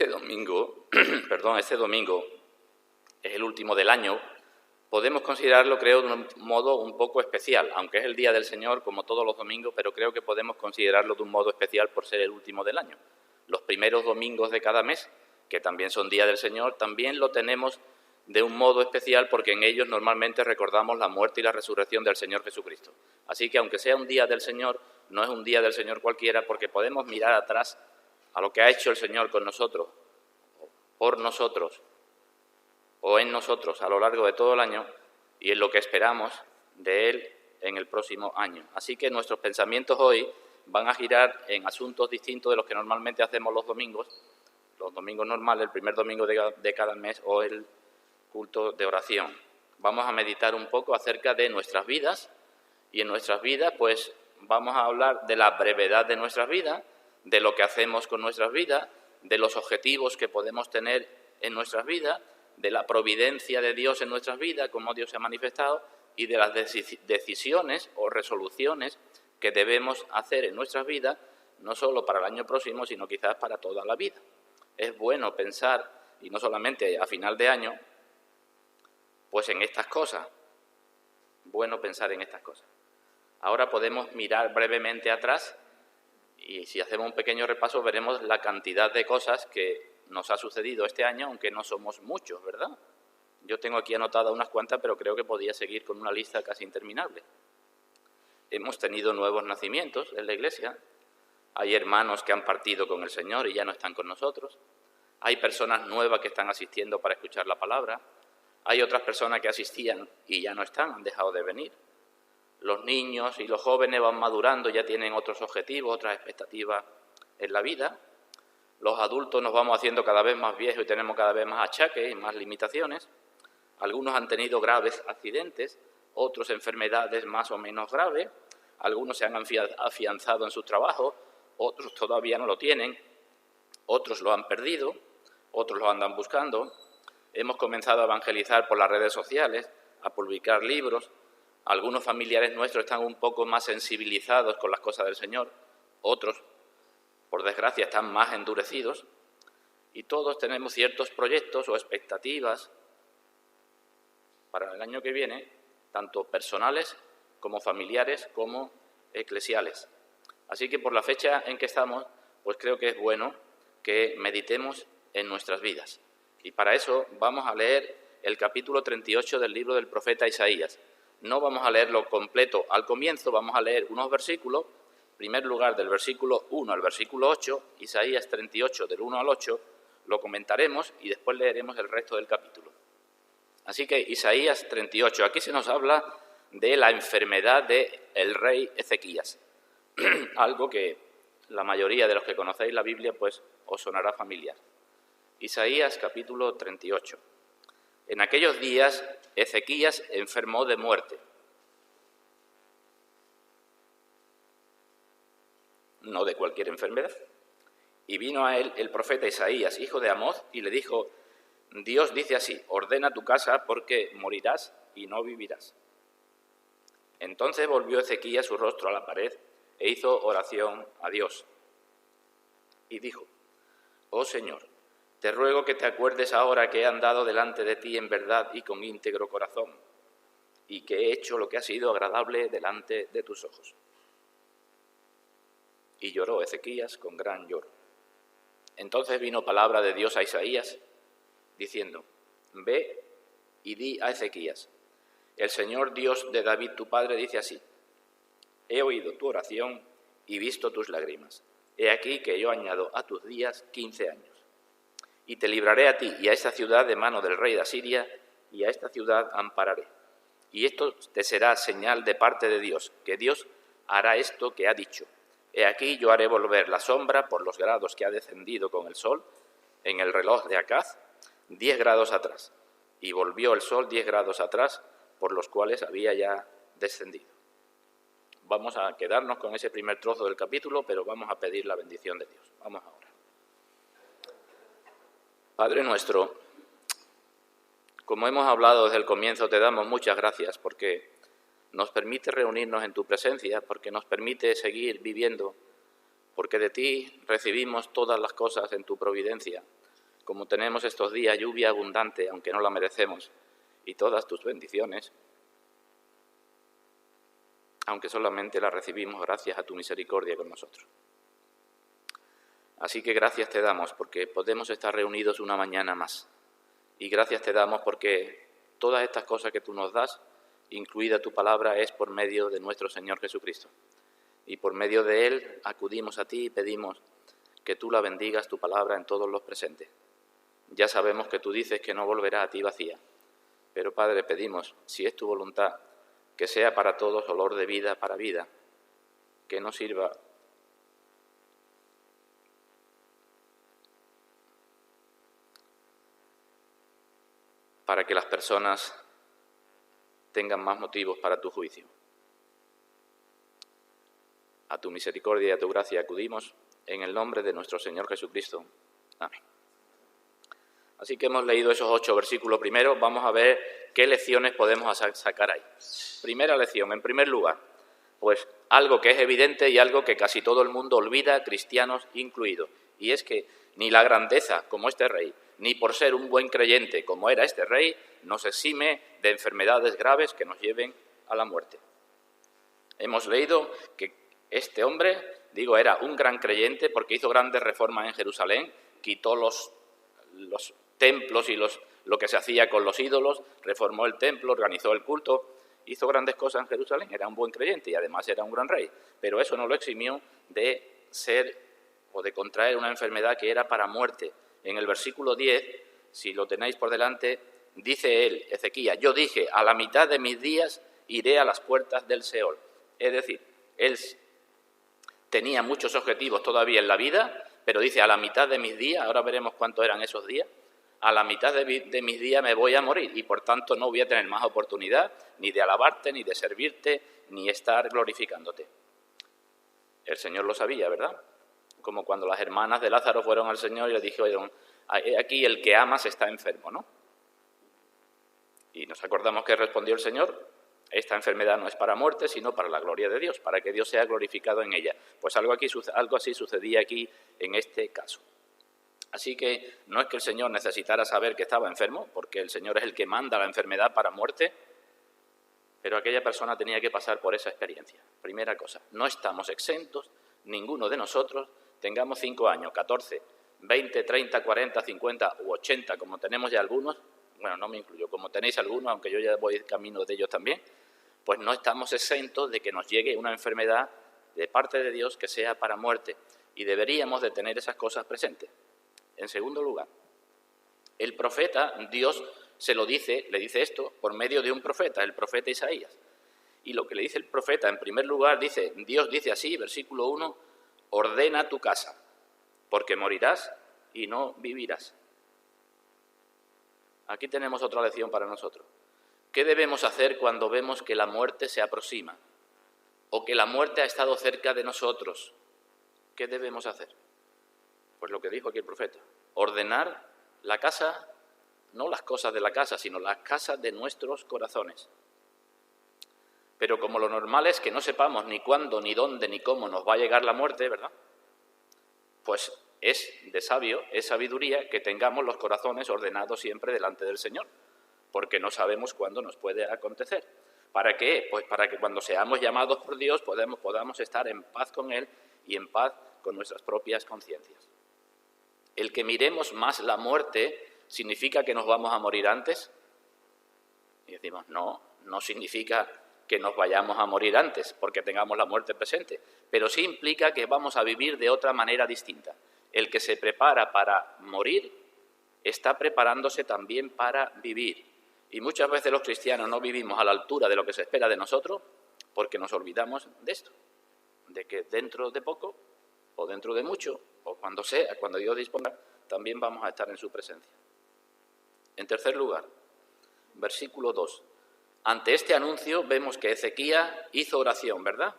este domingo, este domingo es el último del año, podemos considerarlo, creo, de un modo un poco especial, aunque es el Día del Señor, como todos los domingos, pero creo que podemos considerarlo de un modo especial por ser el último del año. Los primeros domingos de cada mes, que también son Día del Señor, también lo tenemos de un modo especial porque en ellos normalmente recordamos la muerte y la resurrección del Señor Jesucristo. Así que aunque sea un Día del Señor, no es un Día del Señor cualquiera porque podemos mirar atrás a lo que ha hecho el Señor con nosotros, por nosotros o en nosotros a lo largo de todo el año y en lo que esperamos de Él en el próximo año. Así que nuestros pensamientos hoy van a girar en asuntos distintos de los que normalmente hacemos los domingos normales, el primer domingo de cada mes o el culto de oración. Vamos a meditar un poco acerca de nuestras vidas y en nuestras vidas pues vamos a hablar de la brevedad de nuestras vidas, de lo que hacemos con nuestras vidas, de los objetivos que podemos tener en nuestras vidas, de la providencia de Dios en nuestras vidas, cómo Dios se ha manifestado, y de las decisiones o resoluciones que debemos hacer en nuestras vidas, no solo para el año próximo, sino quizás para toda la vida. Es bueno pensar, y no solamente a final de año, pues en estas cosas. Bueno pensar en estas cosas. Ahora podemos mirar brevemente atrás y si hacemos un pequeño repaso veremos la cantidad de cosas que nos ha sucedido este año, aunque no somos muchos, ¿verdad? Yo tengo aquí anotadas unas cuantas, pero creo que podría seguir con una lista casi interminable. Hemos tenido nuevos nacimientos en la Iglesia. Hay hermanos que han partido con el Señor y ya no están con nosotros. Hay personas nuevas que están asistiendo para escuchar la palabra. Hay otras personas que asistían y ya no están, han dejado de venir. Los niños y los jóvenes van madurando, ya tienen otros objetivos, otras expectativas en la vida. Los adultos nos vamos haciendo cada vez más viejos y tenemos cada vez más achaques y más limitaciones. Algunos han tenido graves accidentes, otros enfermedades más o menos graves. Algunos se han afianzado en sus trabajos, otros todavía no lo tienen, otros lo han perdido, otros lo andan buscando. Hemos comenzado a evangelizar por las redes sociales, a publicar libros. Algunos familiares nuestros están un poco más sensibilizados con las cosas del Señor, otros, por desgracia, están más endurecidos. Y todos tenemos ciertos proyectos o expectativas para el año que viene, tanto personales como familiares como eclesiales. Así que por la fecha en que estamos, pues creo que es bueno que meditemos en nuestras vidas. Y para eso vamos a leer el capítulo 38 del libro del profeta Isaías. No vamos a leerlo completo al comienzo, vamos a leer unos versículos. En primer lugar, del versículo 1 al versículo 8, Isaías 38, del 1 al 8, lo comentaremos y después leeremos el resto del capítulo. Así que Isaías 38, aquí se nos habla de la enfermedad del rey Ezequías, algo que la mayoría de los que conocéis la Biblia pues os sonará familiar. Isaías capítulo 38. En aquellos días Ezequías enfermó de muerte. No de cualquier enfermedad. Y vino a él el profeta Isaías, hijo de Amoz, y le dijo: Dios dice así, ordena tu casa porque morirás y no vivirás. Entonces volvió Ezequías su rostro a la pared e hizo oración a Dios. Y dijo: Oh Señor, te ruego que te acuerdes ahora que he andado delante de ti en verdad y con íntegro corazón, y que he hecho lo que ha sido agradable delante de tus ojos. Y lloró Ezequías con gran lloro. Entonces vino palabra de Dios a Isaías, diciendo: Ve y di a Ezequías: el Señor Dios de David tu padre dice así: he oído tu oración y visto tus lágrimas. He aquí que yo añado a tus días 15 años. Y te libraré a ti y a esta ciudad de mano del rey de Asiria, y a esta ciudad ampararé. Y esto te será señal de parte de Dios, que Dios hará esto que ha dicho. He aquí yo haré volver la sombra por los grados que ha descendido con el sol en el reloj de Acaz, 10 grados atrás. Y volvió el sol 10 grados atrás, por los cuales había ya descendido. Vamos a quedarnos con ese primer trozo del capítulo, pero vamos a pedir la bendición de Dios. Vamos ahora. Padre nuestro, como hemos hablado desde el comienzo, te damos muchas gracias porque nos permite reunirnos en tu presencia, porque nos permite seguir viviendo, porque de ti recibimos todas las cosas en tu providencia, como tenemos estos días, lluvia abundante, aunque no la merecemos, y todas tus bendiciones, aunque solamente la recibimos gracias a tu misericordia con nosotros. Así que gracias te damos porque podemos estar reunidos una mañana más. Y gracias te damos porque todas estas cosas que tú nos das, incluida tu palabra, es por medio de nuestro Señor Jesucristo. Y por medio de Él acudimos a ti y pedimos que tú la bendigas, tu palabra, en todos los presentes. Ya sabemos que tú dices que no volverá a ti vacía. Pero, Padre, pedimos, si es tu voluntad, que sea para todos olor de vida para vida, que no sirva para que las personas tengan más motivos para tu juicio. A tu misericordia y a tu gracia acudimos en el nombre de nuestro Señor Jesucristo. Amén. Así que hemos leído esos 8 versículos primeros. Vamos a ver qué lecciones podemos sacar ahí. Primera lección, en primer lugar, pues algo que es evidente y algo que casi todo el mundo olvida, cristianos incluidos, y es que ni la grandeza como este rey, ni por ser un buen creyente como era este rey, nos exime de enfermedades graves que nos lleven a la muerte. Hemos leído que este hombre, era un gran creyente porque hizo grandes reformas en Jerusalén, quitó los templos y lo que se hacía con los ídolos, reformó el templo, organizó el culto, hizo grandes cosas en Jerusalén, era un buen creyente y además era un gran rey, pero eso no lo eximió de ser o de contraer una enfermedad que era para muerte. En el versículo 10, si lo tenéis por delante, dice él, Ezequías, yo dije, a la mitad de mis días iré a las puertas del Seol. Es decir, él tenía muchos objetivos todavía en la vida, pero dice, a la mitad de mis días, ahora veremos cuántos eran esos días, a la mitad de mis días me voy a morir y por tanto no voy a tener más oportunidad ni de alabarte, ni de servirte, ni estar glorificándote. El Señor lo sabía, ¿verdad? Como cuando las hermanas de Lázaro fueron al Señor y le dijeron, aquí el que amas está enfermo, ¿no? Y nos acordamos que respondió el Señor, esta enfermedad no es para muerte, sino para la gloria de Dios, para que Dios sea glorificado en ella. Pues algo así sucedía aquí en este caso. Así que no es que el Señor necesitara saber que estaba enfermo, porque el Señor es el que manda la enfermedad para muerte, pero aquella persona tenía que pasar por esa experiencia. Primera cosa, no estamos exentos, ninguno de nosotros, tengamos 5 años, 14, 20, 30, 40, 50 u 80, como tenemos ya algunos, bueno, no me incluyo, como tenéis algunos, aunque yo ya voy camino de ellos también, pues no estamos exentos de que nos llegue una enfermedad de parte de Dios que sea para muerte, y deberíamos de tener esas cosas presentes. En segundo lugar, el profeta, Dios le dice esto por medio de un profeta, el profeta Isaías. Y lo que le dice el profeta, en primer lugar, Dios dice así, versículo 1, ordena tu casa, porque morirás y no vivirás. Aquí tenemos otra lección para nosotros. ¿Qué debemos hacer cuando vemos que la muerte se aproxima o que la muerte ha estado cerca de nosotros? ¿Qué debemos hacer? Pues lo que dijo aquí el profeta, ordenar la casa, no las cosas de la casa, sino las casas de nuestros corazones. Pero como lo normal es que no sepamos ni cuándo, ni dónde, ni cómo nos va a llegar la muerte, ¿verdad? Pues es de sabio, es sabiduría que tengamos los corazones ordenados siempre delante del Señor, porque no sabemos cuándo nos puede acontecer. ¿Para qué? Pues para que cuando seamos llamados por Dios podamos estar en paz con Él y en paz con nuestras propias conciencias. El que miremos más la muerte, ¿significa que nos vamos a morir antes? Y decimos, no significa que nos vayamos a morir antes, porque tengamos la muerte presente, pero sí implica que vamos a vivir de otra manera distinta. El que se prepara para morir está preparándose también para vivir. Y muchas veces los cristianos no vivimos a la altura de lo que se espera de nosotros porque nos olvidamos de esto, de que dentro de poco o dentro de mucho, o cuando sea, cuando Dios disponga, también vamos a estar en su presencia. En tercer lugar, versículo 2. Ante este anuncio vemos que Ezequías hizo oración, ¿verdad?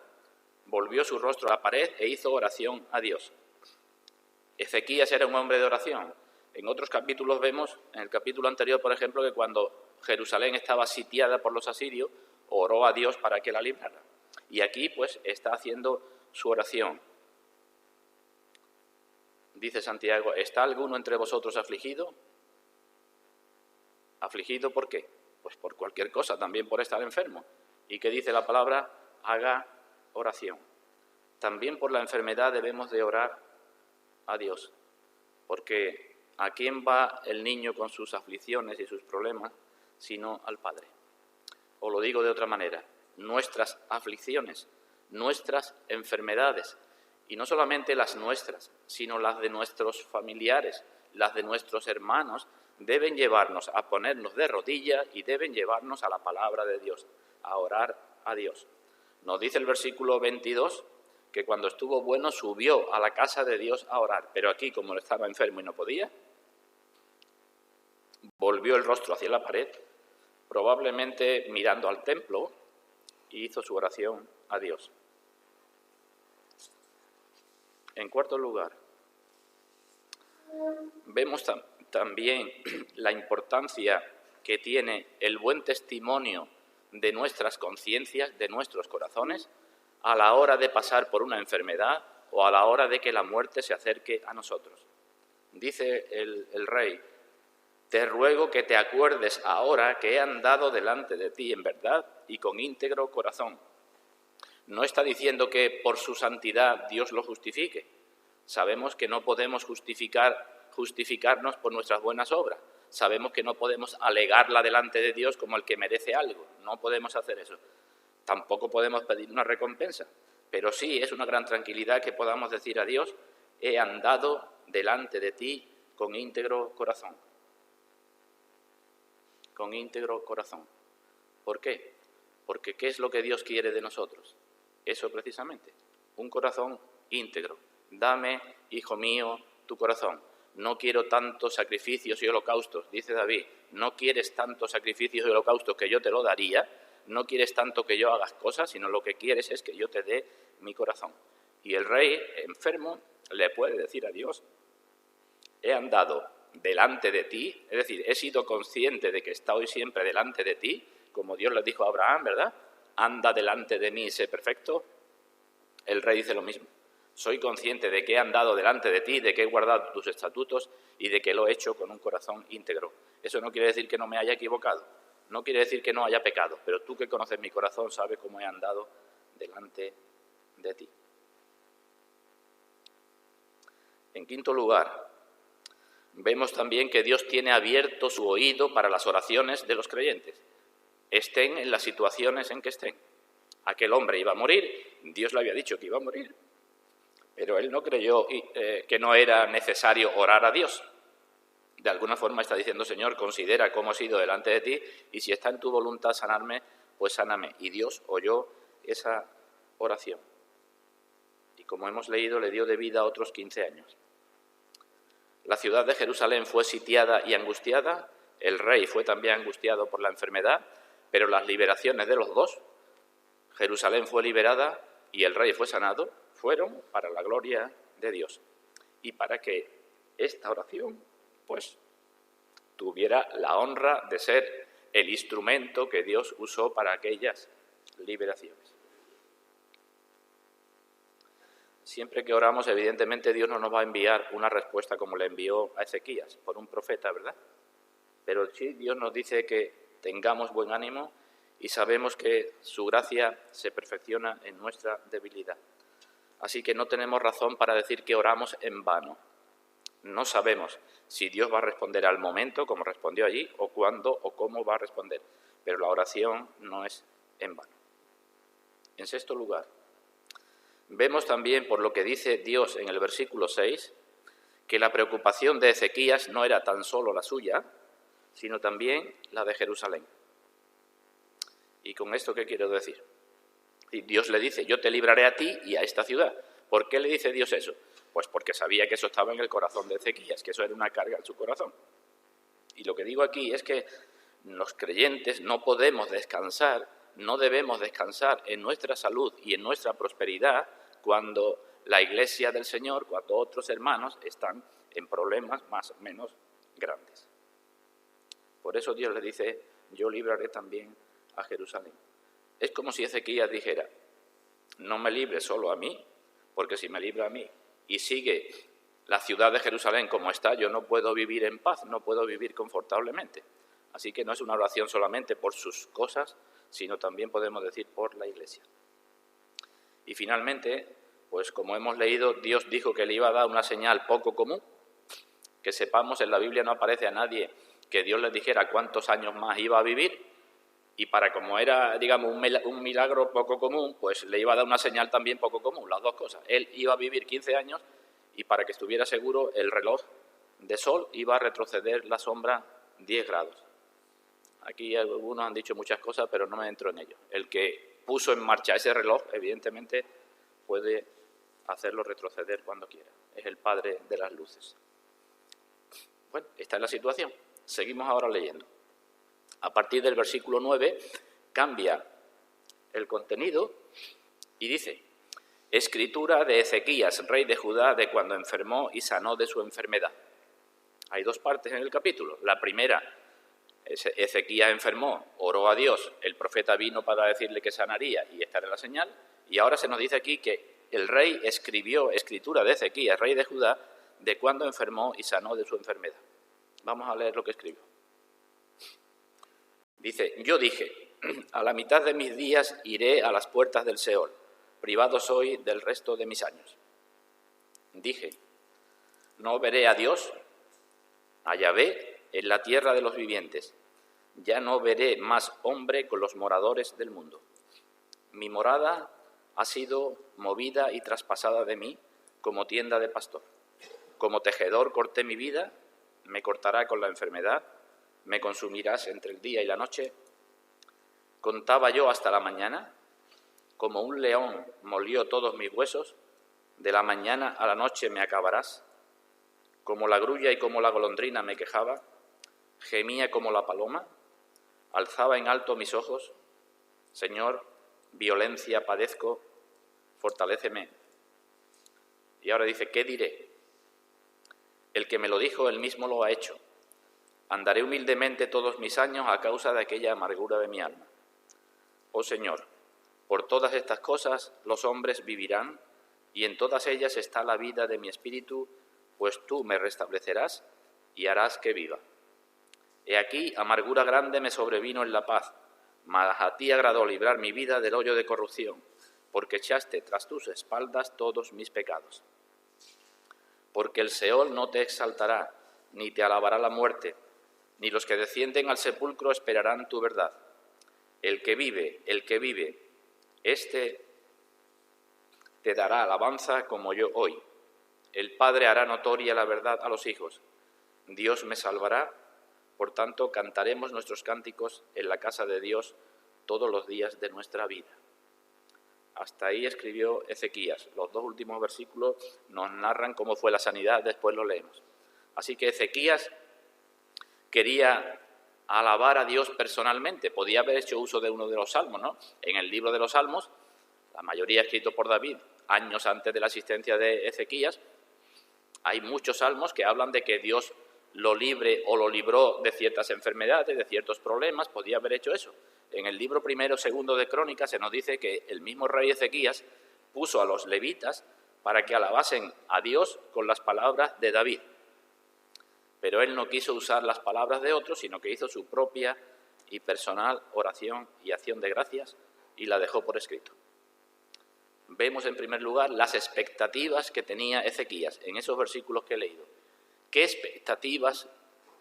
Volvió su rostro a la pared e hizo oración a Dios. Ezequías era un hombre de oración. En otros capítulos vemos, en el capítulo anterior, por ejemplo, que cuando Jerusalén estaba sitiada por los asirios, oró a Dios para que la librara. Y aquí, pues, está haciendo su oración. dice Santiago, ¿está alguno entre vosotros afligido? ¿Afligido por qué? Pues por cualquier cosa, también por estar enfermo. ¿Y qué dice la palabra? Haga oración. También por la enfermedad debemos de orar a Dios, porque ¿a quién va el niño con sus aflicciones y sus problemas sino al Padre? O lo digo de otra manera, nuestras aflicciones, nuestras enfermedades, y no solamente las nuestras, sino las de nuestros familiares, las de nuestros hermanos, deben llevarnos a ponernos de rodillas y deben llevarnos a la palabra de Dios, a orar a Dios. Nos dice el versículo 22 que cuando estuvo bueno subió a la casa de Dios a orar, pero aquí, como estaba enfermo y no podía, volvió el rostro hacia la pared, probablemente mirando al templo, y hizo su oración a Dios. En cuarto lugar, vemos también la importancia que tiene el buen testimonio de nuestras conciencias, de nuestros corazones, a la hora de pasar por una enfermedad o a la hora de que la muerte se acerque a nosotros. Dice el rey, te ruego que te acuerdes ahora que he andado delante de ti en verdad y con íntegro corazón. No está diciendo que por su santidad Dios lo justifique. Sabemos que no podemos justificarnos por nuestras buenas obras. Sabemos que no podemos alegarla delante de Dios como el que merece algo. No podemos hacer eso. Tampoco podemos pedir una recompensa. Pero sí es una gran tranquilidad que podamos decir a Dios, he andado delante de ti con íntegro corazón. Con íntegro corazón. ¿Por qué? Porque ¿qué es lo que Dios quiere de nosotros? Eso precisamente, un corazón íntegro. Dame, hijo mío, tu corazón. No quiero tantos sacrificios y holocaustos, dice David. No quieres tantos sacrificios y holocaustos que yo te lo daría. No quieres tanto que yo hagas cosas, sino lo que quieres es que yo te dé mi corazón. Y el rey enfermo le puede decir a Dios, he andado delante de ti, es decir, he sido consciente de que estoy siempre delante de ti, como Dios le dijo a Abraham, ¿verdad? Anda delante de mí y sé perfecto. El rey dice lo mismo. Soy consciente de que he andado delante de ti, de que he guardado tus estatutos y de que lo he hecho con un corazón íntegro. Eso no quiere decir que no me haya equivocado, no quiere decir que no haya pecado, pero tú que conoces mi corazón sabes cómo he andado delante de ti. En quinto lugar, vemos también que Dios tiene abierto su oído para las oraciones de los creyentes, estén en las situaciones en que estén. Aquel hombre iba a morir, Dios le había dicho que iba a morir, pero él no creyó que no era necesario orar a Dios. De alguna forma está diciendo, Señor, considera cómo he sido delante de ti y si está en tu voluntad sanarme, pues sáname. Y Dios oyó esa oración. Y como hemos leído, le dio de vida a otros 15 años. La ciudad de Jerusalén fue sitiada y angustiada, el rey fue también angustiado por la enfermedad, pero las liberaciones de los dos, Jerusalén fue liberada y el rey fue sanado, fueron para la gloria de Dios y para que esta oración pues tuviera la honra de ser el instrumento que Dios usó para aquellas liberaciones. Siempre que oramos, evidentemente, Dios no nos va a enviar una respuesta como le envió a Ezequías, por un profeta, ¿verdad? Pero sí, Dios nos dice que tengamos buen ánimo y sabemos que su gracia se perfecciona en nuestra debilidad. Así que no tenemos razón para decir que oramos en vano. No sabemos si Dios va a responder al momento, como respondió allí, o cuándo o cómo va a responder. Pero la oración no es en vano. En sexto lugar, vemos también, por lo que dice Dios en el versículo 6, que la preocupación de Ezequías no era tan solo la suya, sino también la de Jerusalén. ¿Y con esto qué quiero decir? Dios le dice, yo te libraré a ti y a esta ciudad. ¿Por qué le dice Dios eso? Pues porque sabía que eso estaba en el corazón de Ezequías, que eso era una carga en su corazón. Y lo que digo aquí es que los creyentes no podemos descansar, no debemos descansar en nuestra salud y en nuestra prosperidad cuando la Iglesia del Señor, cuando otros hermanos están en problemas más o menos grandes. Por eso Dios le dice, yo libraré también a Jerusalén. Es como si Ezequías dijera, no me libre solo a mí, porque si me libra a mí y sigue la ciudad de Jerusalén como está, yo no puedo vivir en paz, no puedo vivir confortablemente. Así que no es una oración solamente por sus cosas, sino también podemos decir por la Iglesia. Y finalmente, pues como hemos leído, Dios dijo que le iba a dar una señal poco común, que sepamos, en la Biblia no aparece a nadie que Dios les dijera cuántos años más iba a vivir, y para como era, digamos, un milagro poco común, pues le iba a dar una señal también poco común, las dos cosas. Él iba a vivir 15 años y para que estuviera seguro el reloj de sol iba a retroceder la sombra 10 grados. Aquí algunos han dicho muchas cosas, pero no me entro en ello. El que puso en marcha ese reloj, evidentemente, puede hacerlo retroceder cuando quiera. Es el Padre de las luces. Bueno, esta es la situación. Seguimos ahora leyendo. A partir del versículo 9 cambia el contenido y dice: escritura de Ezequías, rey de Judá, de cuando enfermó y sanó de su enfermedad. Hay dos partes en el capítulo. La primera, Ezequías enfermó, oró a Dios, el profeta vino para decirle que sanaría y esta era la señal. Y ahora se nos dice aquí que el rey escribió escritura de Ezequías, rey de Judá, de cuando enfermó y sanó de su enfermedad. Vamos a leer lo que escribió. Dice: yo dije, a la mitad de mis días iré a las puertas del Seol, privado soy del resto de mis años. Dije, no veré a Dios, a Yahvé, en la tierra de los vivientes. Ya no veré más hombre con los moradores del mundo. Mi morada ha sido movida y traspasada de mí como tienda de pastor. Como tejedor corté mi vida, me cortará con la enfermedad, me consumirás entre el día y la noche. Contaba yo hasta la mañana, como un león molió todos mis huesos, de la mañana a la noche me acabarás. Como la grulla y como la golondrina me quejaba, gemía como la paloma, alzaba en alto mis ojos. Señor, violencia padezco, fortaléceme. Y ahora dice, ¿qué diré? El que me lo dijo, él mismo lo ha hecho. Andaré humildemente todos mis años a causa de aquella amargura de mi alma. Oh Señor, por todas estas cosas los hombres vivirán, y en todas ellas está la vida de mi espíritu, pues tú me restablecerás y harás que viva. He aquí, amargura grande me sobrevino en la paz, mas a ti agradó librar mi vida del hoyo de corrupción, porque echaste tras tus espaldas todos mis pecados. Porque el Seol no te exaltará, ni te alabará la muerte, ni los que descienden al sepulcro esperarán tu verdad. El que vive, éste te dará alabanza como yo hoy. El Padre hará notoria la verdad a los hijos. Dios me salvará, por tanto cantaremos nuestros cánticos en la casa de Dios todos los días de nuestra vida. Hasta ahí escribió Ezequías. Los dos últimos versículos nos narran cómo fue la sanidad, después lo leemos. Así que Ezequías quería alabar a Dios personalmente. Podía haber hecho uso de uno de los salmos, ¿no? En el libro de los salmos, la mayoría escrito por David, años antes de la asistencia de Ezequías, hay muchos salmos que hablan de que Dios lo libre o lo libró de ciertas enfermedades, de ciertos problemas. Podía haber hecho eso. En el libro primero, segundo de Crónicas se nos dice que el mismo rey Ezequías puso a los levitas para que alabasen a Dios con las palabras de David. Pero él no quiso usar las palabras de otros, sino que hizo su propia y personal oración y acción de gracias y la dejó por escrito. Vemos en primer lugar las expectativas que tenía Ezequías en esos versículos que he leído. ¿Qué expectativas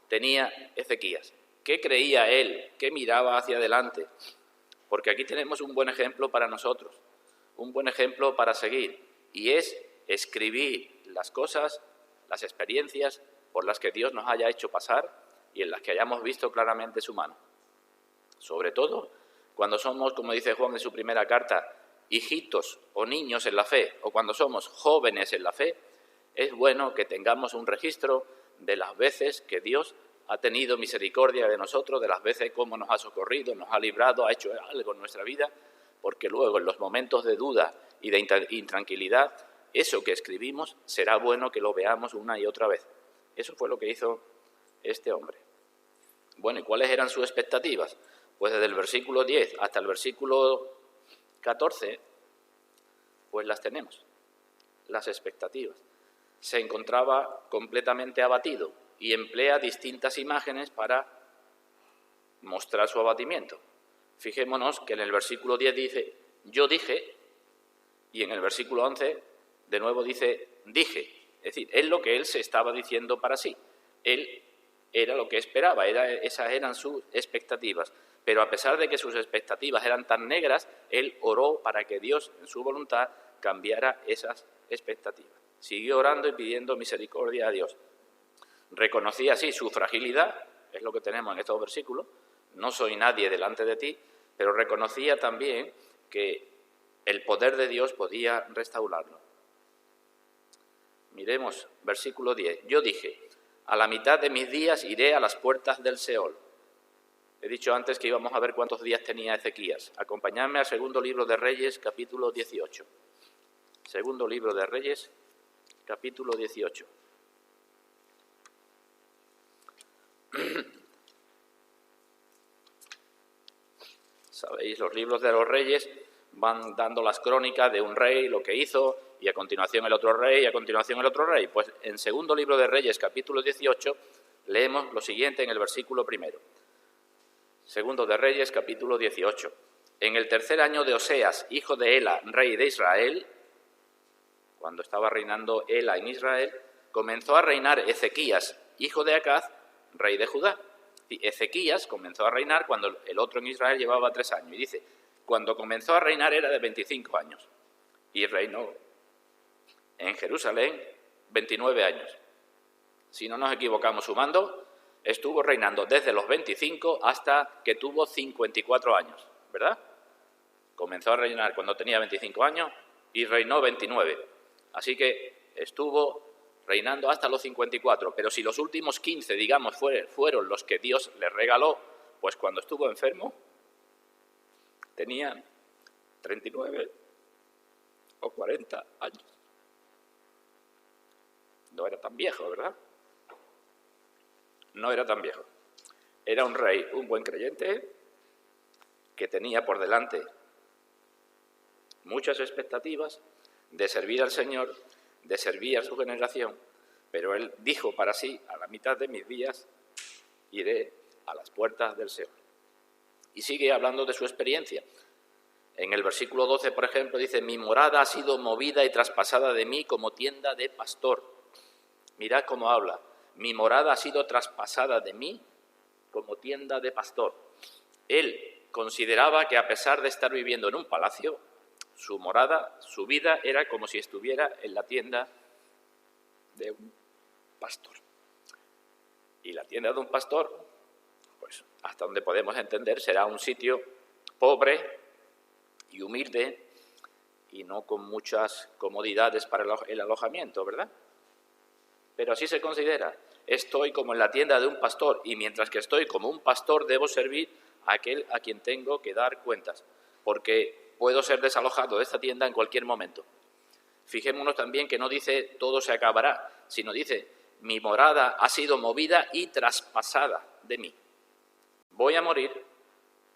tenía Ezequías? ¿Qué creía él? ¿Qué miraba hacia adelante? Porque aquí tenemos un buen ejemplo para nosotros, un buen ejemplo para seguir, y es escribir las cosas, las experiencias por las que Dios nos haya hecho pasar y en las que hayamos visto claramente su mano. Sobre todo cuando somos, como dice Juan en su primera carta, hijitos o niños en la fe, o cuando somos jóvenes en la fe, es bueno que tengamos un registro de las veces que Dios ha tenido misericordia de nosotros, de las veces cómo nos ha socorrido, nos ha librado, ha hecho algo en nuestra vida, porque luego en los momentos de duda y de intranquilidad, eso que escribimos será bueno que lo veamos una y otra vez. Eso fue lo que hizo este hombre. Bueno, ¿y cuáles eran sus expectativas? Pues desde el versículo 10 hasta el versículo 14, pues las tenemos, las expectativas. se encontraba completamente abatido y emplea distintas imágenes para mostrar su abatimiento. Fijémonos que en el versículo 10 dice, yo dije, y en el versículo 11 de nuevo dice, dije. Es decir, es lo que él se estaba diciendo para sí. Él era lo que esperaba, esas eran sus expectativas. Pero a pesar de que sus expectativas eran tan negras, él oró para que Dios, en su voluntad, cambiara esas expectativas. Siguió orando y pidiendo misericordia a Dios. Reconocía así su fragilidad, es lo que tenemos en estos versículos, no soy nadie delante de ti, pero reconocía también que el poder de Dios podía restaurarlo. Miremos, versículo 10. Yo dije, a la mitad de mis días iré a las puertas del Seol. He dicho antes que íbamos a ver cuántos días tenía Ezequías. Acompañadme al segundo libro de Reyes, capítulo 18. Segundo libro de Reyes, capítulo 18. Sabéis, los libros de los reyes van dando las crónicas de un rey, lo que hizo, y a continuación el otro rey, y a continuación el otro rey. Pues en segundo libro de Reyes, capítulo 18, leemos lo siguiente en el versículo primero. Segundo de Reyes, capítulo 18. En el tercer año de Oseas, hijo de Ela, rey de Israel, cuando estaba reinando Ela en Israel, comenzó a reinar Ezequías, hijo de Acaz, rey de Judá. Ezequías comenzó a reinar cuando el otro en Israel llevaba 3 años. Y dice, cuando comenzó a reinar era de 25 años. Y reinó en Jerusalén 29 años. Si no nos equivocamos sumando, estuvo reinando desde los 25 hasta que tuvo 54 años, ¿verdad? Comenzó a reinar cuando tenía 25 años y reinó 29. Así que estuvo reinando hasta los 54, pero si los últimos 15, digamos, fueron los que Dios le regaló, pues cuando estuvo enfermo tenía 39 o 40 años. No era tan viejo, ¿verdad? No era tan viejo. Era un rey, un buen creyente, que tenía por delante muchas expectativas de servir al Señor, de servir a su generación, pero él dijo para sí, a la mitad de mis días iré a las puertas del Seol. Y sigue hablando de su experiencia. En el versículo 12, por ejemplo, dice, mi morada ha sido movida y traspasada de mí como tienda de pastor. Mirad cómo habla. Mi morada ha sido traspasada de mí como tienda de pastor. Él consideraba que a pesar de estar viviendo en un palacio, su morada, su vida era como si estuviera en la tienda de un pastor. Y la tienda de un pastor, pues hasta donde podemos entender, será un sitio pobre y humilde y no con muchas comodidades para el alojamiento, ¿verdad? Pero así se considera. Estoy como en la tienda de un pastor y mientras que estoy como un pastor debo servir a aquel a quien tengo que dar cuentas, porque puedo ser desalojado de esta tienda en cualquier momento. Fijémonos también que no dice todo se acabará, sino dice mi morada ha sido movida y traspasada de mí. Voy a morir,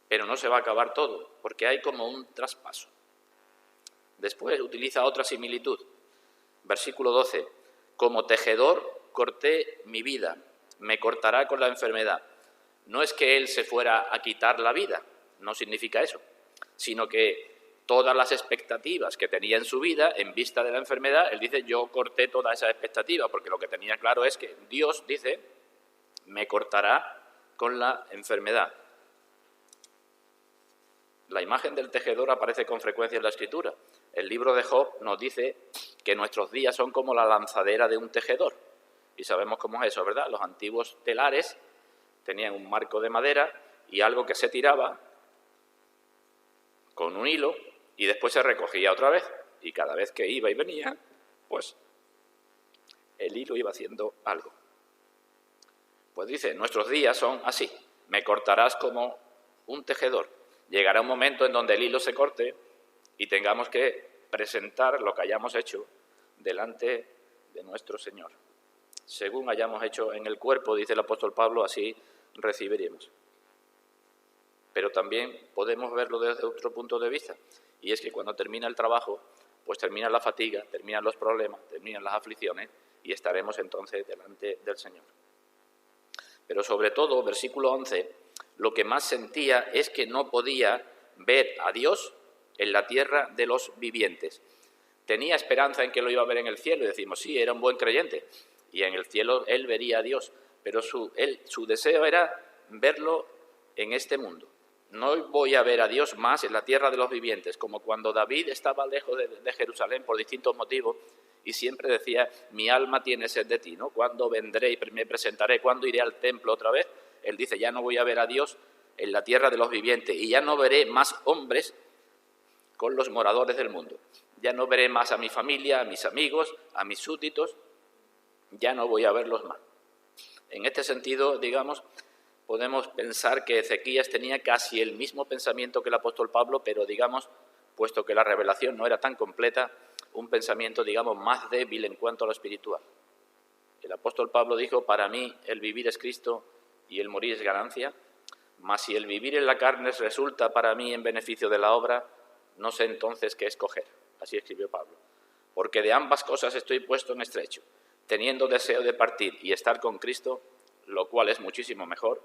pero no se va a acabar todo, porque hay como un traspaso. Después utiliza otra similitud. Versículo 12. Como tejedor corté mi vida, me cortará con la enfermedad. No es que él se fuera a quitar la vida, no significa eso, sino que todas las expectativas que tenía en su vida, en vista de la enfermedad, él dice, yo corté toda esa expectativa, porque lo que tenía claro es que Dios, dice, me cortará con la enfermedad. La imagen del tejedor aparece con frecuencia en la Escritura. El libro de Job nos dice que nuestros días son como la lanzadera de un tejedor. Y sabemos cómo es eso, ¿verdad? Los antiguos telares tenían un marco de madera y algo que se tiraba con un hilo y después se recogía otra vez. Y cada vez que iba y venía, pues el hilo iba haciendo algo. Pues dice, nuestros días son así. Me cortarás como un tejedor. Llegará un momento en donde el hilo se corte y tengamos que presentar lo que hayamos hecho delante de nuestro Señor. Según hayamos hecho en el cuerpo, dice el apóstol Pablo, así recibiremos. Pero también podemos verlo desde otro punto de vista, y es que cuando termina el trabajo, pues termina la fatiga, terminan los problemas, terminan las aflicciones, y estaremos entonces delante del Señor. Pero sobre todo, versículo 11, lo que más sentía es que no podía ver a Dios en la tierra de los vivientes. Tenía esperanza en que lo iba a ver en el cielo y decimos, sí, era un buen creyente y en el cielo él vería a Dios, pero su deseo era verlo en este mundo. No voy a ver a Dios más en la tierra de los vivientes, como cuando David estaba lejos de Jerusalén por distintos motivos y siempre decía, mi alma tiene sed de ti, ¿no? ¿Cuándo vendré y me presentaré? ¿Cuándo iré al templo otra vez? Él dice, ya no voy a ver a Dios en la tierra de los vivientes y ya no veré más hombres con los moradores del mundo. Ya no veré más a mi familia, a mis amigos, a mis súbditos, ya no voy a verlos más. En este sentido, digamos, podemos pensar que Ezequías tenía casi el mismo pensamiento que el apóstol Pablo, pero digamos, puesto que la revelación no era tan completa, un pensamiento, digamos, más débil en cuanto a lo espiritual. El apóstol Pablo dijo, para mí el vivir es Cristo y el morir es ganancia, mas si el vivir en la carne resulta para mí en beneficio de la obra, no sé entonces qué escoger. Así escribió Pablo. Porque de ambas cosas estoy puesto en estrecho, teniendo deseo de partir y estar con Cristo, lo cual es muchísimo mejor,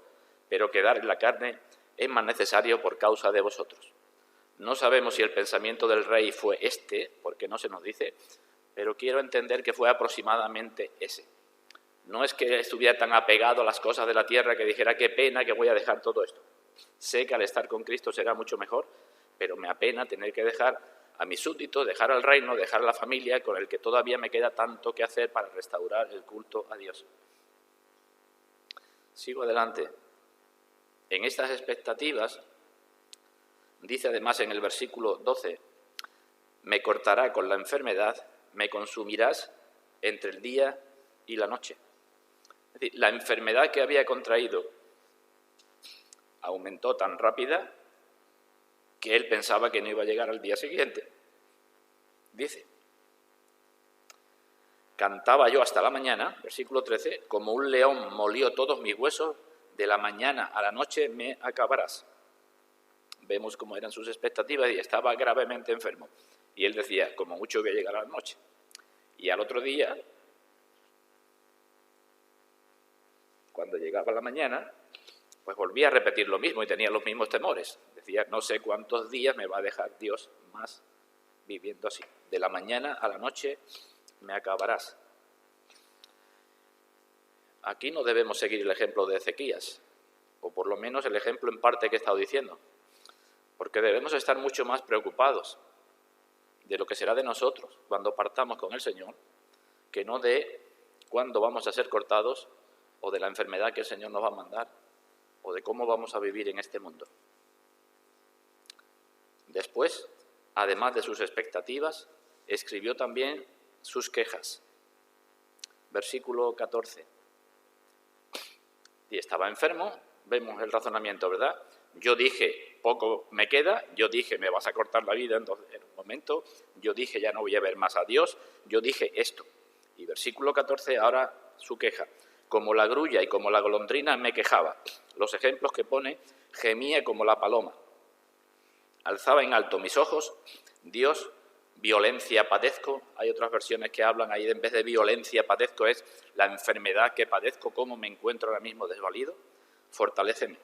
pero quedar en la carne es más necesario por causa de vosotros. No sabemos si el pensamiento del rey fue este, porque no se nos dice, pero quiero entender que fue aproximadamente ese. No es que estuviera tan apegado a las cosas de la tierra que dijera, qué pena que voy a dejar todo esto. Sé que al estar con Cristo será mucho mejor, pero me apena tener que dejar a mis súbditos, dejar al reino, dejar a la familia, con el que todavía me queda tanto que hacer para restaurar el culto a Dios. Sigo adelante. En estas expectativas, dice además en el versículo 12, me cortará con la enfermedad, me consumirás entre el día y la noche. Es decir, la enfermedad que había contraído aumentó tan rápida que él pensaba que no iba a llegar al día siguiente. Dice, cantaba yo hasta la mañana, versículo 13, como un león molió todos mis huesos, de la mañana a la noche me acabarás. Vemos cómo eran sus expectativas y estaba gravemente enfermo. Y él decía, como mucho voy a llegar a la noche. Y al otro día, cuando llegaba la mañana, pues volvía a repetir lo mismo y tenía los mismos temores. Decía, no sé cuántos días me va a dejar Dios más viviendo así. De la mañana a la noche me acabarás. Aquí no debemos seguir el ejemplo de Ezequías, o por lo menos el ejemplo en parte que he estado diciendo, porque debemos estar mucho más preocupados de lo que será de nosotros cuando partamos con el Señor, que no de cuándo vamos a ser cortados, o de la enfermedad que el Señor nos va a mandar, o de cómo vamos a vivir en este mundo. Después, además de sus expectativas, escribió también sus quejas. Versículo 14. Y estaba enfermo, vemos el razonamiento, ¿verdad? Yo dije, poco me queda, yo dije, me vas a cortar la vida en un momento, yo dije, ya no voy a ver más a Dios, yo dije esto. Y versículo 14, ahora su queja. Como la grulla y como la golondrina me quejaba. Los ejemplos que pone, gemía como la paloma. Alzaba en alto mis ojos, Dios, violencia padezco. Hay otras versiones que hablan ahí, en vez de violencia padezco, es la enfermedad que padezco, cómo me encuentro ahora mismo desvalido. Fortaléceme.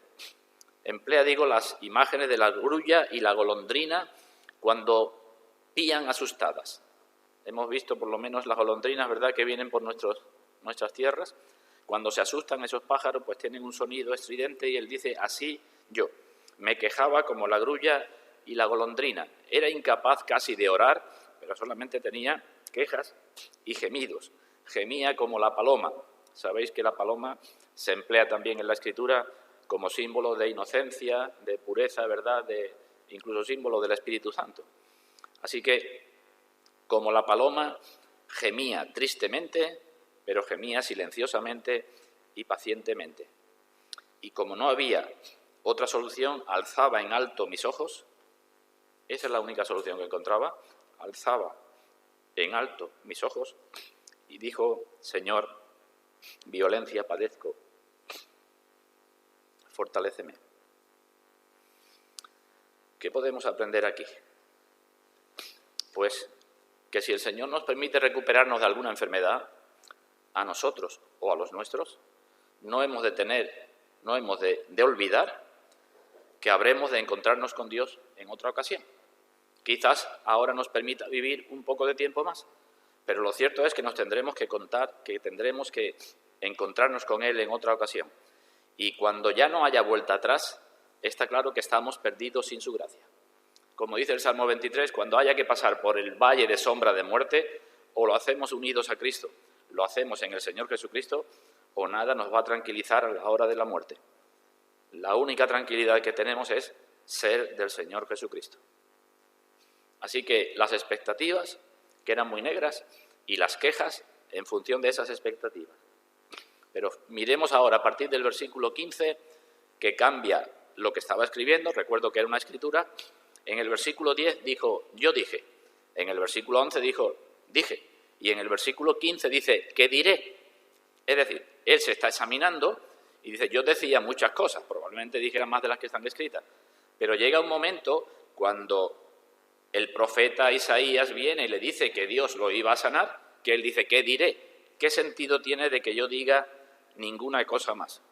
Emplea, digo, las imágenes de la grulla y la golondrina cuando pían asustadas. Hemos visto por lo menos las golondrinas, ¿verdad?, que vienen por nuestras tierras. Cuando se asustan esos pájaros, pues tienen un sonido estridente y él dice, así yo. Me quejaba como la grulla y la golondrina. Era incapaz casi de orar, pero solamente tenía quejas y gemidos. Gemía como la paloma. Sabéis que la paloma se emplea también en la Escritura como símbolo de inocencia, de pureza, ¿verdad?, incluso símbolo del Espíritu Santo. Así que, como la paloma, gemía tristemente, pero gemía silenciosamente y pacientemente. Y como no había otra solución, alzaba en alto mis ojos. Esa es la única solución que encontraba. Alzaba en alto mis ojos y dijo, Señor, violencia padezco, fortaléceme. ¿Qué podemos aprender aquí? Pues que si el Señor nos permite recuperarnos de alguna enfermedad, a nosotros o a los nuestros, no hemos de olvidar que habremos de encontrarnos con Dios en otra ocasión. Quizás ahora nos permita vivir un poco de tiempo más, pero lo cierto es que nos tendremos que tendremos que encontrarnos con Él en otra ocasión. Y cuando ya no haya vuelta atrás, está claro que estamos perdidos sin su gracia. Como dice el Salmo 23, cuando haya que pasar por el valle de sombra de muerte, o lo hacemos unidos a Cristo, lo hacemos en el Señor Jesucristo, o nada nos va a tranquilizar a la hora de la muerte. La única tranquilidad que tenemos es ser del Señor Jesucristo. Así que las expectativas, que eran muy negras, y las quejas en función de esas expectativas. Pero miremos ahora a partir del versículo 15, que cambia lo que estaba escribiendo. Recuerdo que era una escritura. En el versículo 10 dijo, yo dije. En el versículo 11 dijo, dije. Y en el versículo 15 dice, ¿qué diré? Es decir, él se está examinando y dice, yo decía muchas cosas, probablemente dijera más de las que están escritas. Pero llega un momento cuando el profeta Isaías viene y le dice que Dios lo iba a sanar, que él dice, ¿qué diré? ¿Qué sentido tiene de que yo diga ninguna cosa más?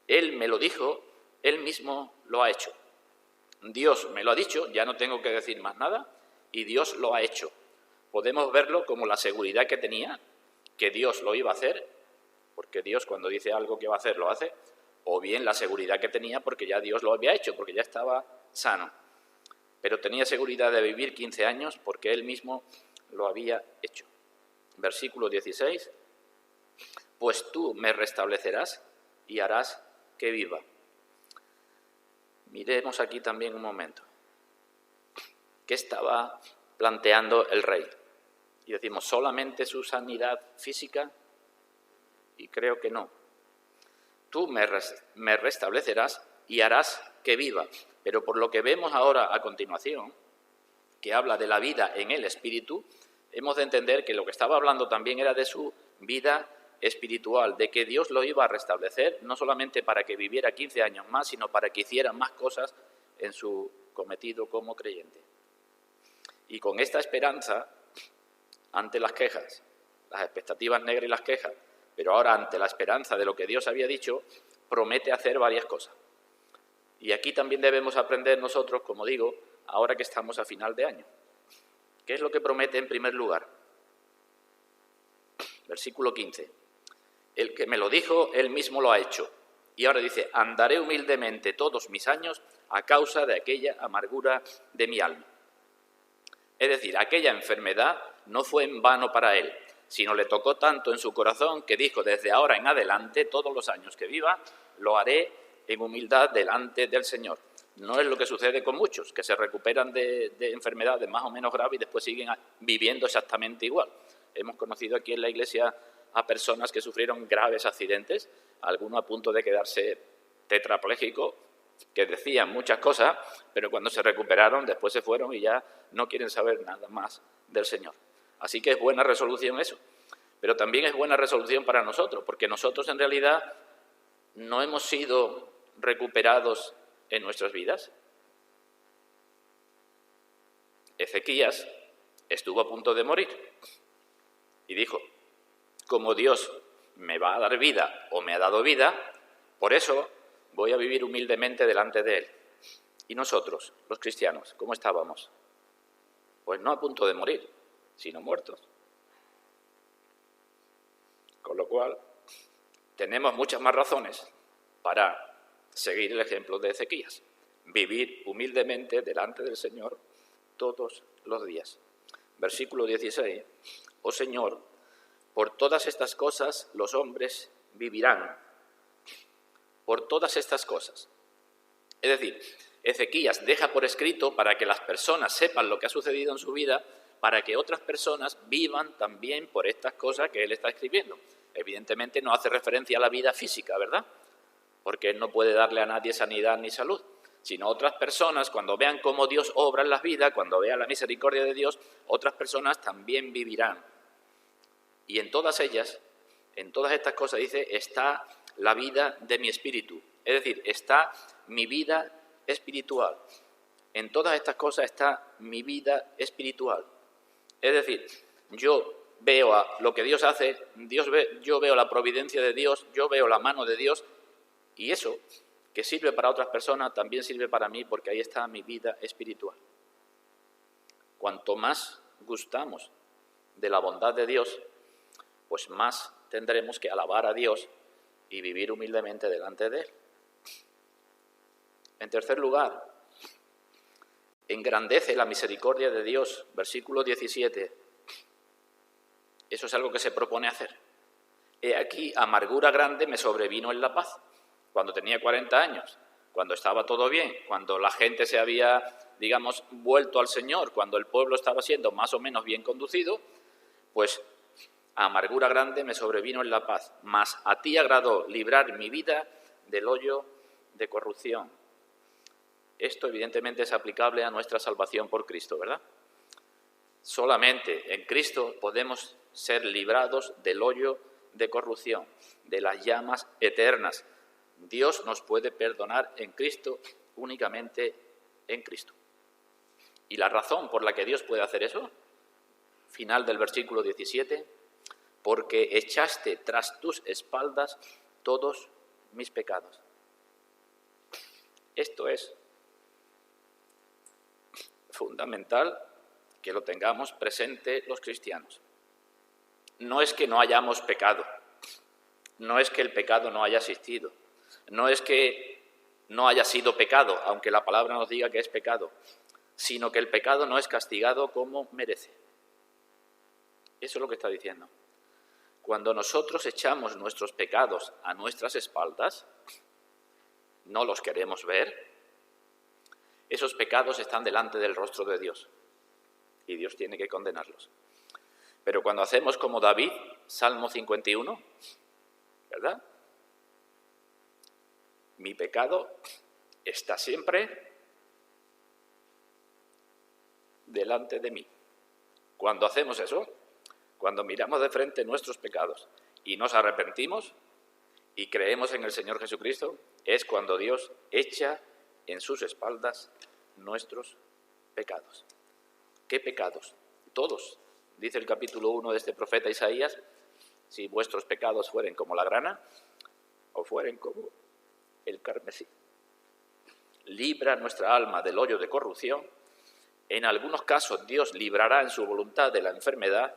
Él me lo dijo, él mismo lo ha hecho. Dios me lo ha dicho, ya no tengo que decir más nada, y Dios lo ha hecho. Podemos verlo como la seguridad que tenía, que Dios lo iba a hacer, porque Dios cuando dice algo que va a hacer, lo hace, o bien la seguridad que tenía porque ya Dios lo había hecho, porque ya estaba sano. Pero tenía seguridad de vivir 15 años porque él mismo lo había hecho. Versículo 16, pues tú me restablecerás y harás que viva. Miremos aquí también un momento. ¿Qué estaba planteando el rey? Y decimos, ¿solamente su sanidad física? Y creo que no. Tú me restablecerás y harás que viva. Pero por lo que vemos ahora a continuación, que habla de la vida en el espíritu, hemos de entender que lo que estaba hablando también era de su vida espiritual, de que Dios lo iba a restablecer, no solamente para que viviera 15 años más, sino para que hiciera más cosas en su cometido como creyente. Y con esta esperanza, ante las quejas, las expectativas negras y las quejas, pero ahora ante la esperanza de lo que Dios había dicho, promete hacer varias cosas. Y aquí también debemos aprender nosotros, como digo, ahora que estamos a final de año. ¿Qué es lo que promete en primer lugar? Versículo 15. El que me lo dijo, él mismo lo ha hecho. Y ahora dice, andaré humildemente todos mis años a causa de aquella amargura de mi alma. Es decir, aquella enfermedad no fue en vano para él, sino le tocó tanto en su corazón que dijo, desde ahora en adelante, todos los años que viva, lo haré en humildad delante del Señor. No es lo que sucede con muchos, que se recuperan de enfermedades más o menos graves y después siguen viviendo exactamente igual. Hemos conocido aquí en la Iglesia a personas que sufrieron graves accidentes, algunos a punto de quedarse tetrapléjicos, que decían muchas cosas, pero cuando se recuperaron después se fueron y ya no quieren saber nada más del Señor. Así que es buena resolución eso, pero también es buena resolución para nosotros, porque nosotros en realidad no hemos sido recuperados en nuestras vidas. Ezequías estuvo a punto de morir y dijo, como Dios me va a dar vida o me ha dado vida, por eso voy a vivir humildemente delante de Él. Y nosotros, los cristianos, ¿cómo estábamos? Pues no a punto de morir, sino muertos. Con lo cual, tenemos muchas más razones para seguir el ejemplo de Ezequías. Vivir humildemente delante del Señor todos los días. Versículo 16. Oh Señor, por todas estas cosas los hombres vivirán. Por todas estas cosas. Es decir, Ezequías deja por escrito para que las personas sepan lo que ha sucedido en su vida, para que otras personas vivan también por estas cosas que él está escribiendo. Evidentemente no hace referencia a la vida física, ¿verdad? Porque él no puede darle a nadie sanidad ni salud, sino otras personas, cuando vean cómo Dios obra en las vidas, cuando vean la misericordia de Dios, otras personas también vivirán. Y en todas ellas, en todas estas cosas, dice, está la vida de mi espíritu. Es decir, está mi vida espiritual. En todas estas cosas está mi vida espiritual. Es decir, yo veo lo que Dios hace, yo veo la providencia de Dios, yo veo la mano de Dios, y eso, que sirve para otras personas, también sirve para mí, porque ahí está mi vida espiritual. Cuanto más gustamos de la bondad de Dios, pues más tendremos que alabar a Dios y vivir humildemente delante de Él. En tercer lugar, engrandece la misericordia de Dios, versículo 17. Eso es algo que se propone hacer. He aquí, amargura grande me sobrevino en la paz, cuando tenía 40 años, cuando estaba todo bien, cuando la gente se había, digamos, vuelto al Señor, cuando el pueblo estaba siendo más o menos bien conducido, pues amargura grande me sobrevino en la paz, mas a ti agradó librar mi vida del hoyo de corrupción. Esto evidentemente es aplicable a nuestra salvación por Cristo, ¿verdad? Solamente en Cristo podemos ser librados del hoyo de corrupción, de las llamas eternas. Dios nos puede perdonar en Cristo, únicamente en Cristo. ¿Y la razón por la que Dios puede hacer eso? Final del versículo 17, porque echaste tras tus espaldas todos mis pecados. Esto es fundamental que lo tengamos presente los cristianos. No es que no hayamos pecado, no es que el pecado no haya existido, no es que no haya sido pecado, aunque la palabra nos diga que es pecado, sino que el pecado no es castigado como merece. Eso es lo que está diciendo. Cuando nosotros echamos nuestros pecados a nuestras espaldas, no los queremos ver, esos pecados están delante del rostro de Dios y Dios tiene que condenarlos. Pero cuando hacemos como David, Salmo 51, ¿verdad? Mi pecado está siempre delante de mí. Cuando hacemos eso, cuando miramos de frente nuestros pecados y nos arrepentimos y creemos en el Señor Jesucristo, es cuando Dios echa en sus espaldas nuestros pecados. ¿Qué pecados? Todos. Dice el capítulo 1 de este profeta Isaías, si vuestros pecados fueren como la grana o fueren como el carmesí. Libra nuestra alma del hoyo de corrupción. En algunos casos Dios librará en su voluntad de la enfermedad,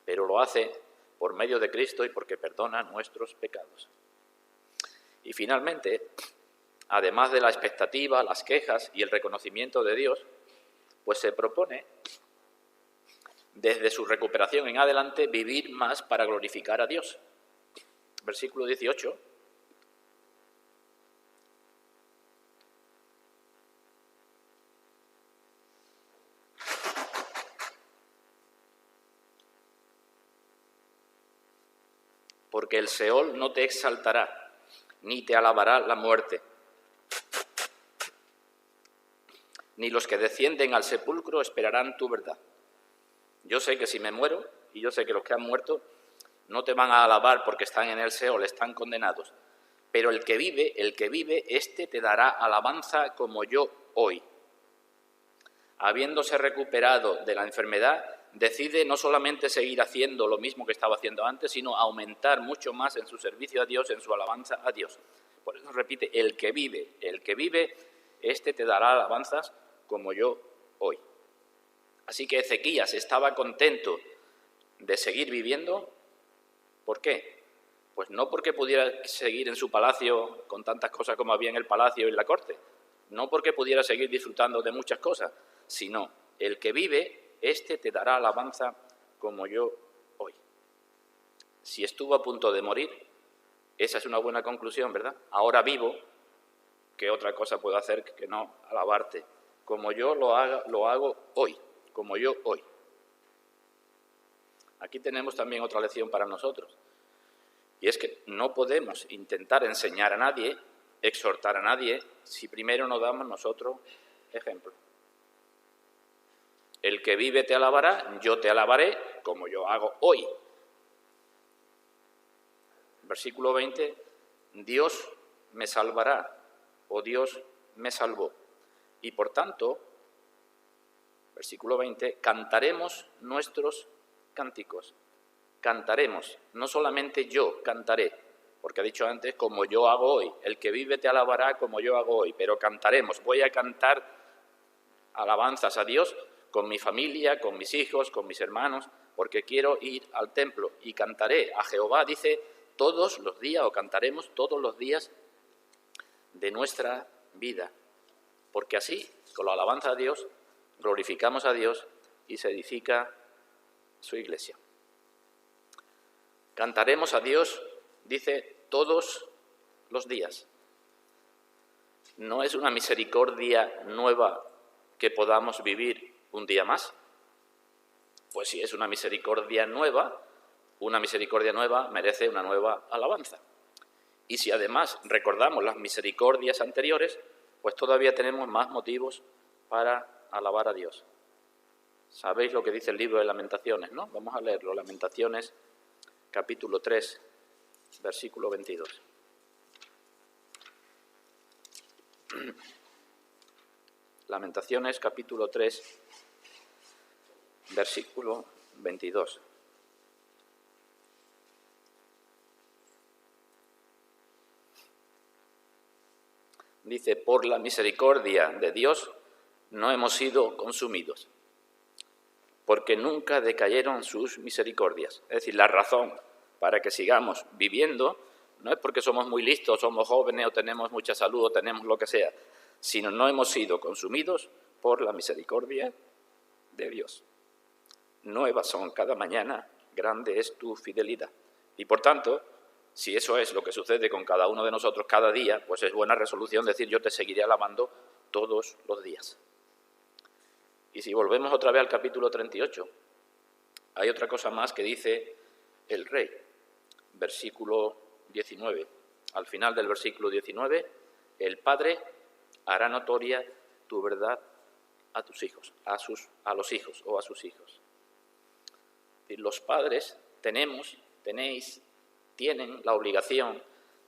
pero lo hace por medio de Cristo y porque perdona nuestros pecados. Y finalmente, además de la expectativa, las quejas y el reconocimiento de Dios, pues se propone, desde su recuperación en adelante, vivir más para glorificar a Dios. Versículo 18. Porque el Seol no te exaltará, ni te alabará la muerte. Ni los que descienden al sepulcro esperarán tu verdad. Yo sé que si me muero, y yo sé que los que han muerto no te van a alabar porque están en el Seol, están condenados. Pero el que vive, éste te dará alabanza como yo hoy. Habiéndose recuperado de la enfermedad, decide no solamente seguir haciendo lo mismo que estaba haciendo antes, sino aumentar mucho más en su servicio a Dios, en su alabanza a Dios. Por eso repite, el que vive, éste te dará alabanzas como yo hoy. Así que Ezequías estaba contento de seguir viviendo. ¿Por qué? Pues no porque pudiera seguir en su palacio con tantas cosas como había en el palacio y en la corte, no porque pudiera seguir disfrutando de muchas cosas, sino el que vive, éste te dará alabanza como yo hoy. Si estuvo a punto de morir, esa es una buena conclusión, ¿verdad? Ahora vivo, ¿qué otra cosa puedo hacer que no alabarte? Como yo lo hago hoy, como yo hoy. Aquí tenemos también otra lección para nosotros. Y es que no podemos intentar enseñar a nadie, exhortar a nadie, si primero no damos nosotros ejemplo. El que vive te alabará, yo te alabaré como yo hago hoy. Versículo 20, Dios me salvará, o Dios me salvó. Y por tanto, versículo 20, cantaremos nuestros cánticos. Cantaremos, no solamente yo cantaré, porque ha dicho antes, como yo hago hoy. El que vive te alabará como yo hago hoy, pero cantaremos. Voy a cantar alabanzas a Dios con mi familia, con mis hijos, con mis hermanos, porque quiero ir al templo y cantaré a Jehová, dice, todos los días, o cantaremos todos los días de nuestra vida, porque así, con la alabanza a Dios, glorificamos a Dios y se edifica su iglesia. Cantaremos a Dios, dice, todos los días. ¿No es una misericordia nueva que podamos vivir un día más? Pues si es una misericordia nueva merece una nueva alabanza. Y si además recordamos las misericordias anteriores, pues todavía tenemos más motivos para alabar a Dios. Sabéis lo que dice el libro de Lamentaciones, ¿no? Vamos a leerlo. Lamentaciones, capítulo 3, versículo 22. Lamentaciones, capítulo 3, versículo 22. Dice, por la misericordia de Dios no hemos sido consumidos, porque nunca decayeron sus misericordias. Es decir, la razón para que sigamos viviendo no es porque somos muy listos, somos jóvenes o tenemos mucha salud o tenemos lo que sea, sino no hemos sido consumidos por la misericordia de Dios. Nuevas son cada mañana, grande es tu fidelidad. Y por tanto, si eso es lo que sucede con cada uno de nosotros cada día, pues es buena resolución decir yo te seguiré alabando todos los días. Y si volvemos otra vez al capítulo 38, hay otra cosa más que dice el rey, versículo 19. Al final del versículo 19, el Padre hará notoria tu verdad a tus hijos, a los hijos o a sus hijos. Y los padres tienen la obligación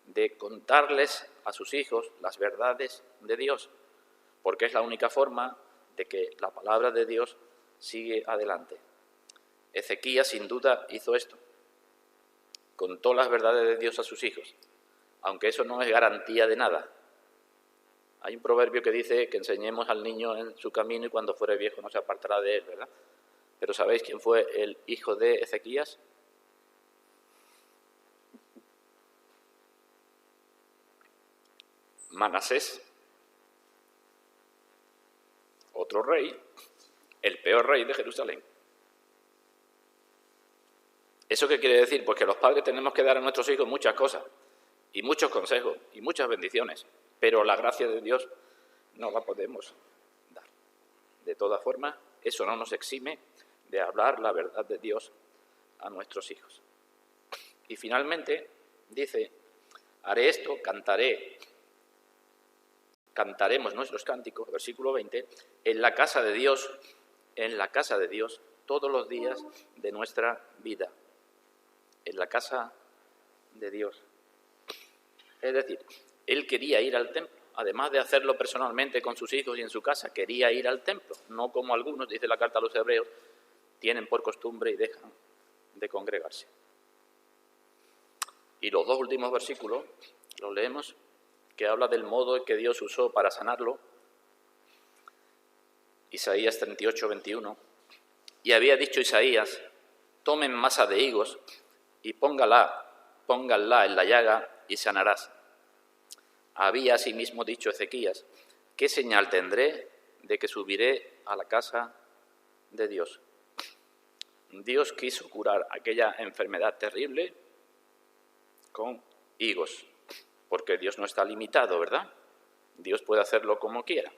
de contarles a sus hijos las verdades de Dios, porque es la única forma de que la palabra de Dios sigue adelante. Ezequías sin duda hizo esto, contó las verdades de Dios a sus hijos, aunque eso no es garantía de nada. Hay un proverbio que dice que enseñemos al niño en su camino y cuando fuere viejo no se apartará de él, ¿verdad? Pero ¿sabéis quién fue el hijo de Ezequías? Manasés, otro rey, el peor rey de Jerusalén. ¿Eso qué quiere decir? Pues que los padres tenemos que dar a nuestros hijos muchas cosas, y muchos consejos, y muchas bendiciones, pero la gracia de Dios no la podemos dar. De todas formas, eso no nos exime de hablar la verdad de Dios a nuestros hijos. Y finalmente dice, haré esto, cantaremos nuestros cánticos, versículo 20, en la casa de Dios, todos los días de nuestra vida. En la casa de Dios. Es decir, él quería ir al templo, además de hacerlo personalmente con sus hijos y en su casa, quería ir al templo, no como algunos, dice la carta a los hebreos, tienen por costumbre y dejan de congregarse. Y los dos últimos versículos los leemos, que habla del modo que Dios usó para sanarlo. Isaías 38, 21. Y había dicho Isaías, tomen masa de higos y pónganla en la llaga y sanarás. Había asimismo dicho Ezequías, ¿qué señal tendré de que subiré a la casa de Dios? Dios quiso curar aquella enfermedad terrible con higos, porque Dios no está limitado, ¿verdad? Dios puede hacerlo como quiera.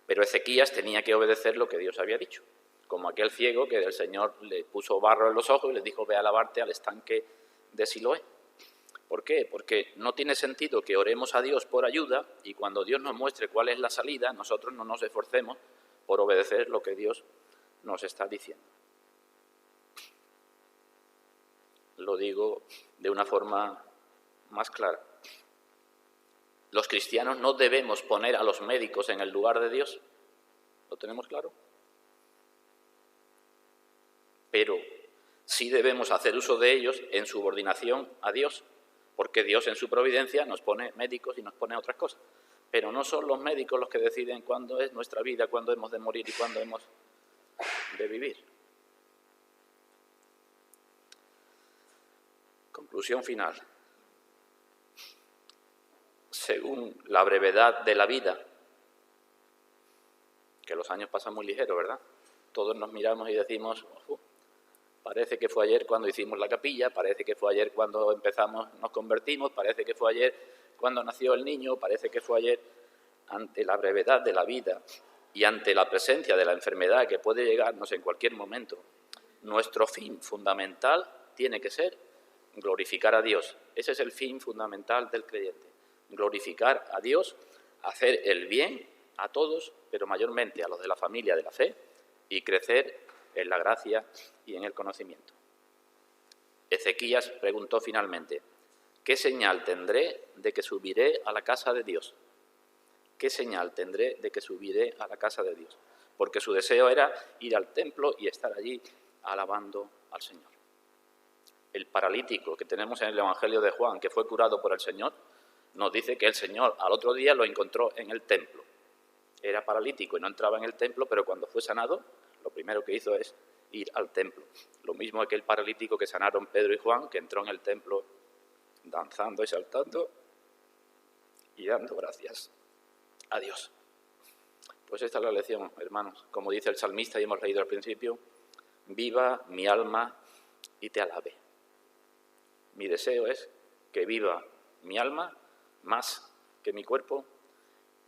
Pero Ezequías tenía que obedecer lo que Dios había dicho, como aquel ciego que el Señor le puso barro en los ojos y le dijo, ve a lavarte al estanque de Siloé. ¿Por qué? Porque no tiene sentido que oremos a Dios por ayuda y cuando Dios nos muestre cuál es la salida, nosotros no nos esforcemos por obedecer lo que Dios nos está diciendo. Lo digo de una forma más clara. Los cristianos no debemos poner a los médicos en el lugar de Dios. ¿Lo tenemos claro? pero sí debemos hacer uso de ellos en subordinación a Dios, porque Dios en su providencia nos pone médicos y nos pone otras cosas. Pero no son los médicos los que deciden cuándo es nuestra vida, cuándo hemos de morir y cuándo hemos de vivir. Conclusión final. Según la brevedad de la vida, que los años pasan muy ligero, ¿verdad? Todos nos miramos y decimos, parece que fue ayer cuando hicimos la capilla, parece que fue ayer cuando empezamos, nos convertimos, parece que fue ayer cuando nació el niño, parece que fue ayer. Ante la brevedad de la vida y ante la presencia de la enfermedad que puede llegarnos en cualquier momento, nuestro fin fundamental tiene que ser glorificar a Dios. Ese es el fin fundamental del creyente. Glorificar a Dios, hacer el bien a todos, pero mayormente a los de la familia de la fe, y crecer en la gracia y en el conocimiento. Ezequías preguntó finalmente, ¿qué señal tendré de que subiré a la casa de Dios? ¿Qué señal tendré de que subiré a la casa de Dios? Porque su deseo era ir al templo y estar allí alabando al Señor. El paralítico que tenemos en el Evangelio de Juan, que fue curado por el Señor, nos dice que el Señor al otro día lo encontró en el templo. Era paralítico y no entraba en el templo, pero cuando fue sanado, lo primero que hizo es ir al templo. Lo mismo aquel paralítico que sanaron Pedro y Juan, que entró en el templo danzando y saltando y dando gracias a Dios. Pues esta es la lección, hermanos. Como dice el salmista y hemos leído al principio, viva mi alma y te alabe. Mi deseo es que viva mi alma más que mi cuerpo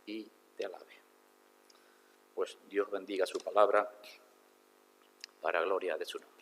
y te alabe. Pues Dios bendiga su palabra para gloria de su nombre.